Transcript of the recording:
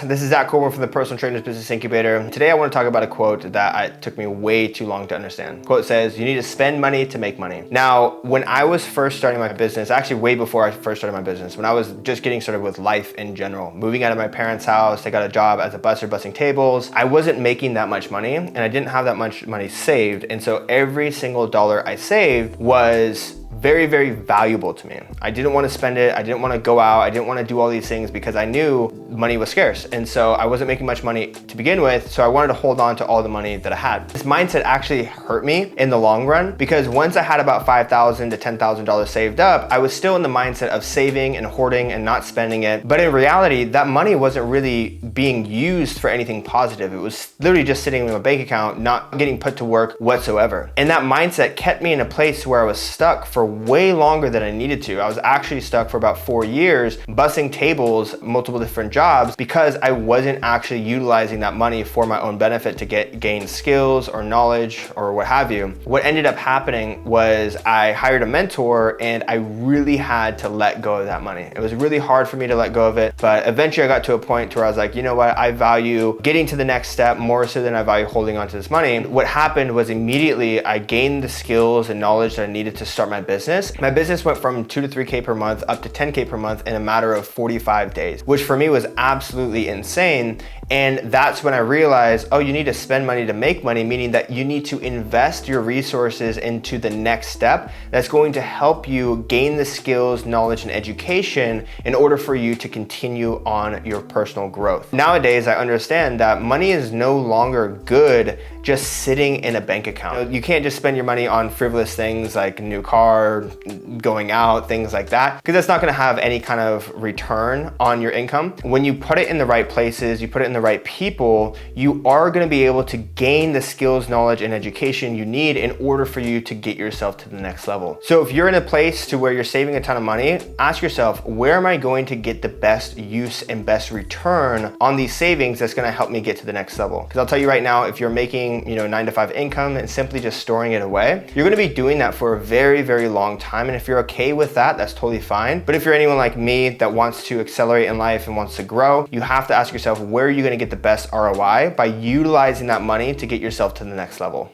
this is Zach Coburn from the Personal Trainers Business Incubator. Today I want to talk about a quote that it took me way too long to understand. The quote says, you need to spend money to make money. Now, when I was first starting my business, actually way before I first started my business, when I was just getting started with life in general, moving out of my parents' house, I got a job as a busser bussing tables. I wasn't making that much money and I didn't have that much money saved. And so every single dollar I saved was very, very valuable to me. I didn't want to spend it. I didn't want to go out. I didn't want to do all these things because I knew money was scarce. And so I wasn't making much money to begin with. So I wanted to hold on to all the money that I had. This mindset actually hurt me in the long run because once I had about $5,000 to $10,000 saved up, I was still in the mindset of saving and hoarding and not spending it. But in reality, that money wasn't really being used for anything positive. It was literally just sitting in my bank account, not getting put to work whatsoever. And that mindset kept me in a place where I was stuck for way longer than I needed to. I was actually stuck for about 4 years, bussing tables, multiple different jobs, because I wasn't actually utilizing that money for my own benefit to gain skills or knowledge or what have you. What ended up happening was I hired a mentor and I really had to let go of that money. It was really hard for me to let go of it, but eventually I got to a point where I was like, you know what, I value getting to the next step more so than I value holding on to this money. What happened was immediately I gained the skills and knowledge that I needed to start my business. My business went from 2 to 3K per month up to 10K per month in a matter of 45 days, which for me was absolutely insane. And that's when I realized, oh, you need to spend money to make money, meaning that you need to invest your resources into the next step that's going to help you gain the skills, knowledge, and education in order for you to continue on your personal growth. Nowadays, I understand that money is no longer good just sitting in a bank account. You can't just spend your money on frivolous things like a new car, going out, things like that, because that's not gonna have any kind of return on your income. When you put it in the right places, you put it in the right people, you are gonna be able to gain the skills, knowledge, and education you need in order for you to get yourself to the next level. So if you're in a place to where you're saving a ton of money, ask yourself, where am I going to get the best use and best return on these savings that's gonna help me get to the next level? Because I'll tell you right now, if you're making 9 to 5 income and simply just storing it away, you're gonna be doing that for a very, very long time. And if you're okay with that, that's totally fine. But if you're anyone like me that wants to accelerate in life and wants to grow, you have to ask yourself, where are you gonna get the best ROI by utilizing that money to get yourself to the next level?